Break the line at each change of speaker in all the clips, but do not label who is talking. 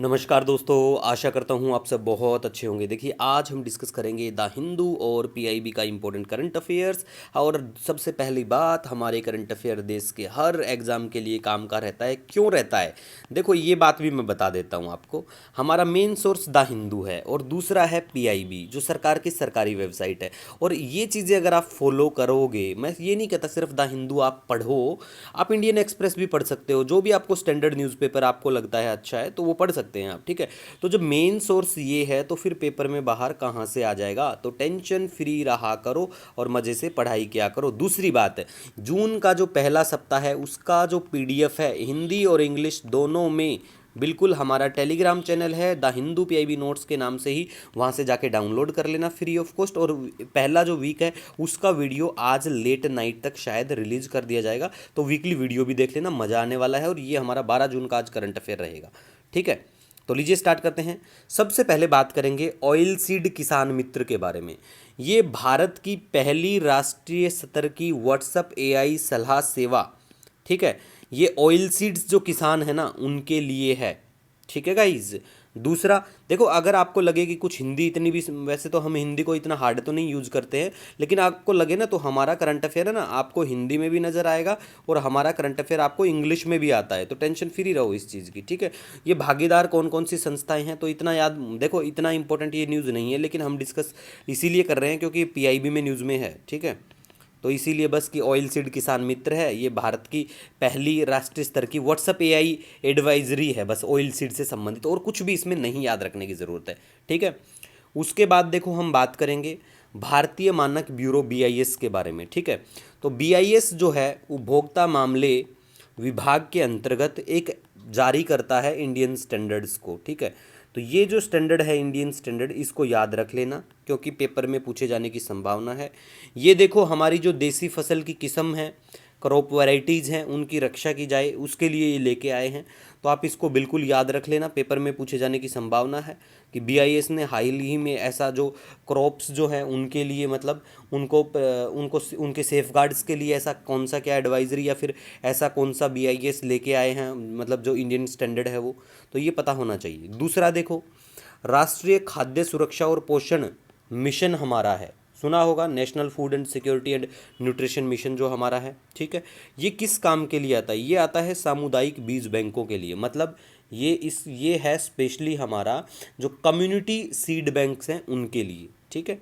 नमस्कार दोस्तों, आशा करता हूँ आप सब बहुत अच्छे होंगे। देखिए, आज हम डिस्कस करेंगे द हिंदू और पीआईबी का इम्पोर्टेंट करंट अफेयर्स। और सबसे पहली बात, हमारे करंट अफेयर देश के हर एग्ज़ाम के लिए काम का रहता है। क्यों रहता है? देखो, ये बात भी मैं बता देता हूँ आपको। हमारा मेन सोर्स द हिंदू है और दूसरा है पीआईबी, जो सरकार की सरकारी वेबसाइट है। और ये चीज़ें अगर आप फॉलो करोगे, मैं ये नहीं कहता सिर्फ द हिंदू आप पढ़ो, आप इंडियन एक्सप्रेस भी पढ़ सकते हो। जो भी आपको स्टैंडर्ड न्यूज़पेपर आपको लगता है अच्छा है तो वो पढ़ सकते हैं आप, ठीक है। तो जब मेन सोर्स ये है तो फिर पेपर में बाहर कहाँ से आ जाएगा? तो टेंशन फ्री रहा करो और मज़े से पढ़ाई किया करो। दूसरी बात है, जून का जो पहला सप्ताह है उसका जो पीडीएफ है हिंदी और इंग्लिश दोनों में, बिल्कुल हमारा टेलीग्राम चैनल है द हिंदू पीआईबी नोट्स के नाम से ही, वहाँ से जाके डाउनलोड कर लेना फ्री ऑफ कॉस्ट। और पहला जो वीक है उसका वीडियो आज लेट नाइट तक शायद रिलीज कर दिया जाएगा, तो वीकली वीडियो भी देख लेना, मज़ा आने वाला है। और ये हमारा 12 जून का आज करंट अफेयर रहेगा, ठीक है। तो लीजिए स्टार्ट करते हैं। सबसे पहले बात करेंगे ऑयल सीड किसान मित्र के बारे में। ये भारत की पहली राष्ट्रीय स्तर की व्हाट्सएप एआई सलाह सेवा, ठीक है। ये ऑयल सीड्स जो किसान है ना उनके लिए है, ठीक है गाइज। दूसरा, देखो, अगर आपको लगे कि कुछ हिंदी इतनी भी, वैसे तो हम हिंदी को इतना हार्ड तो नहीं यूज़ करते हैं, लेकिन आपको लगे ना तो हमारा करंट अफेयर है ना आपको हिंदी में भी नज़र आएगा और हमारा करंट अफेयर आपको इंग्लिश में भी आता है, तो टेंशन फ्री रहो इस चीज़ की, ठीक है। ये भागीदार कौन कौन सी संस्थाएं हैं तो इतना याद, देखो इतना इंपॉर्टेंट ये न्यूज़ नहीं है, लेकिन हम डिस्कस इसीलिए कर रहे हैं क्योंकि पीआईबी में न्यूज़ में है, ठीक है। तो इसीलिए बस कि ऑयल सीड किसान मित्र है, ये भारत की पहली राष्ट्रीय स्तर की व्हाट्सएप एआई एडवाइजरी है, बस ऑयल सीड से संबंधित, और कुछ भी इसमें नहीं याद रखने की ज़रूरत है, ठीक है। उसके बाद देखो हम बात करेंगे भारतीय मानक ब्यूरो बीआईएस के बारे में, ठीक है। तो बीआईएस जो है उपभोक्ता मामले विभाग के अंतर्गत एक जारी करता है इंडियन स्टैंडर्ड्स को, ठीक है। तो ये जो स्टैंडर्ड है इंडियन स्टैंडर्ड, इसको याद रख लेना क्योंकि पेपर में पूछे जाने की संभावना है। ये देखो, हमारी जो देसी फसल की किस्म है, क्रॉप वैरायटीज़ हैं, उनकी रक्षा की जाए उसके लिए ये लेके आए हैं। तो आप इसको बिल्कुल याद रख लेना, पेपर में पूछे जाने की संभावना है कि बीआईएस ने हाल ही में ऐसा जो क्रॉप्स जो हैं उनके लिए, मतलब उनको उनके सेफगार्ड्स के लिए ऐसा कौन सा क्या एडवाइजरी या फिर ऐसा कौन सा बीआईएस लेके आए हैं, मतलब जो इंडियन स्टैंडर्ड है वो, तो ये पता होना चाहिए। दूसरा देखो, राष्ट्रीय खाद्य सुरक्षा और पोषण मिशन हमारा है, सुना होगा, national food and security and nutrition mission जो हमारा है, ठीक है। ये किस काम के लिए आता है? ये आता है सामुदायिक बीज बैंकों के लिए, मतलब ये है स्पेशली हमारा जो कम्युनिटी सीड बैंक्स हैं उनके लिए, ठीक है।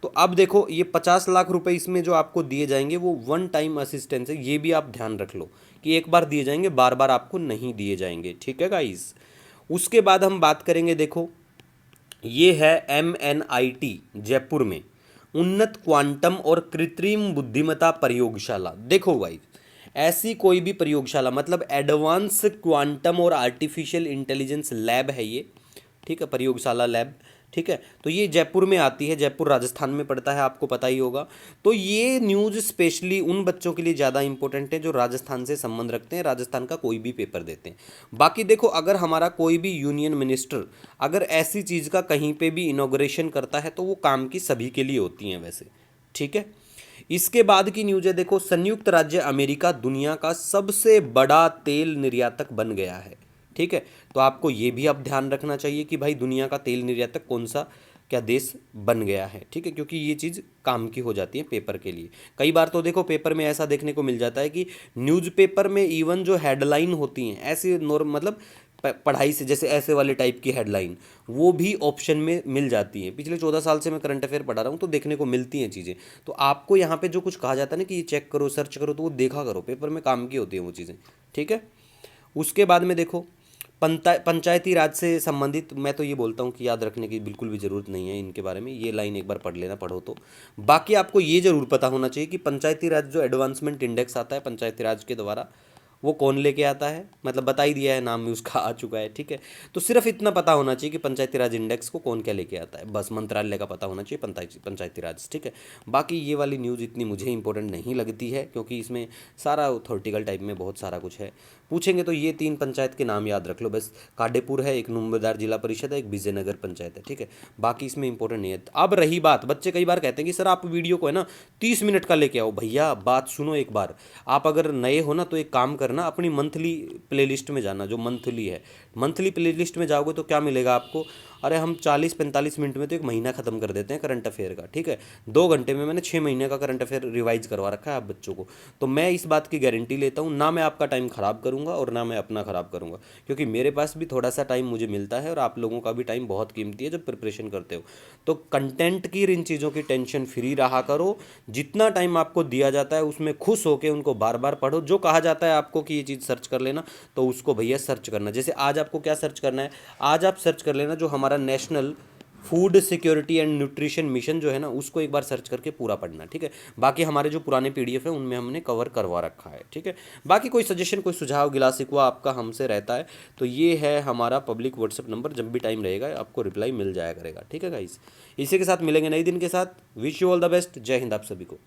तो अब देखो, ये 50 लाख रुपए इसमें जो आपको दिए जाएंगे वो वन टाइम असिस्टेंस है, ये भी आप ध्यान रख लो कि एक बार दिए जाएंगे, बार बार आपको नहीं दिए जाएंगे, ठीक है गाइस। उसके बाद हम बात करेंगे, देखो ये है MNIT जयपुर में उन्नत क्वांटम और कृत्रिम बुद्धिमत्ता प्रयोगशाला। देखो भाई, ऐसी कोई भी प्रयोगशाला, मतलब एडवांस क्वांटम और आर्टिफिशियल इंटेलिजेंस लैब है ये, ठीक है, प्रयोगशाला लैब, ठीक है। तो ये जयपुर में आती है, जयपुर राजस्थान में पड़ता है, आपको पता ही होगा। तो ये न्यूज़ स्पेशली उन बच्चों के लिए ज़्यादा इंपॉर्टेंट है जो राजस्थान से संबंध रखते हैं, राजस्थान का कोई भी पेपर देते हैं। बाकी देखो, अगर हमारा कोई भी यूनियन मिनिस्टर अगर ऐसी चीज़ का कहीं पे भी इनॉग्रेशन करता है तो वो काम की सभी के लिए होती हैं वैसे, ठीक है। इसके बाद की न्यूज़ है, देखो संयुक्त राज्य अमेरिका दुनिया का सबसे बड़ा तेल निर्यातक बन गया है, ठीक है। तो आपको ये भी अब ध्यान रखना चाहिए कि भाई दुनिया का तेल निर्यातक कौन सा क्या देश बन गया है, ठीक है, क्योंकि ये चीज़ काम की हो जाती है पेपर के लिए। कई बार तो देखो पेपर में ऐसा देखने को मिल जाता है कि न्यूज़पेपर में इवन जो हेडलाइन होती हैं ऐसी नॉर्म, मतलब पढ़ाई से जैसे ऐसे वाले टाइप की हेडलाइन, वो भी ऑप्शन में मिल जाती हैं। पिछले 14 साल से मैं करंट अफेयर पढ़ा रहा हूँ तो देखने को मिलती हैं चीज़ें। तो आपको यहाँ पे जो कुछ कहा जाता है ना कि ये चेक करो, सर्च करो, तो वो देखा करो, पेपर में काम की होती हैं वो चीज़ें, ठीक है। उसके बाद में देखो, पंचायती राज से संबंधित, मैं तो ये बोलता हूँ कि याद रखने की बिल्कुल भी ज़रूरत नहीं है इनके बारे में, ये लाइन एक बार पढ़ लेना, पढ़ो तो। बाकी आपको ये ज़रूर पता होना चाहिए कि पंचायती राज जो एडवांसमेंट इंडेक्स आता है पंचायती राज के द्वारा, वो कौन लेके आता है, मतलब बता ही दिया है, नाम में उसका आ चुका है, ठीक है। तो सिर्फ इतना पता होना चाहिए कि पंचायती राज इंडेक्स को कौन क्या लेके आता है, बस मंत्रालय का पता होना चाहिए, पंचायती राज, ठीक है। बाकी ये वाली न्यूज़ इतनी मुझे इंपॉर्टेंट नहीं लगती है क्योंकि इसमें सारा अथॉरिटिकल टाइप में बहुत सारा कुछ है। पूछेंगे तो ये 3 पंचायत के नाम याद रख लो बस, काडेपुर है, एक नंबरदार जिला परिषद है, एक विजयनगर पंचायत है, ठीक है। बाकी इसमें इंपॉर्टेंट नहीं है। अब रही बात, बच्चे कई बार कहते हैं कि सर आप वीडियो को है ना 30 मिनट का लेके आओ। भैया बात सुनो एक बार, आप अगर नए हो ना तो एक काम कर करना, अपनी मंथली प्लेलिस्ट में जाना, जो मंथली है। मंथली प्लेलिस्ट में जाओगे तो क्या मिलेगा आपको, अरे हम 40-45 मिनट में तो एक महीना ख़त्म कर देते हैं करंट अफेयर का, ठीक है। 2 घंटे में मैंने 6 महीने का करंट अफेयर रिवाइज करवा रखा है आप बच्चों को। तो मैं इस बात की गारंटी लेता हूँ, ना मैं आपका टाइम ख़राब करूँगा और ना मैं अपना ख़राब करूँगा, क्योंकि मेरे पास भी थोड़ा सा टाइम मुझे मिलता है और आप लोगों का भी टाइम बहुत कीमती है जब प्रिपरेशन करते हो। तो कंटेंट की इन चीज़ों की टेंशन फ्री रहा करो। जितना टाइम आपको दिया जाता है उसमें खुश होकर उनको बार बार पढ़ो। जो कहा जाता है आपको कि ये चीज़ सर्च कर लेना, तो उसको भैया सर्च करना। जैसे आज आपको क्या सर्च करना है, आज आप सर्च कर लेना जो हमारा national food security and nutrition mission जो है ना, उसको एक बार सर्च करके पूरा पढ़ना, ठीक है। बाकी हमारे जो पुराने पीडीएफ है उनमें हमने कवर करवा रखा है, ठीक है। बाकी कोई सजेशन, कोई सुझाव, गिला शिकवा आपका हमसे रहता है तो ये है हमारा पब्लिक व्हाट्सएप नंबर, जब भी टाइम रहेगा आपको रिप्लाई मिल जाया करेगा, ठीक है गाइस। इसी के साथ मिलेंगे नई दिन के साथ। Wish you all the best. जय हिंद आप सभी को।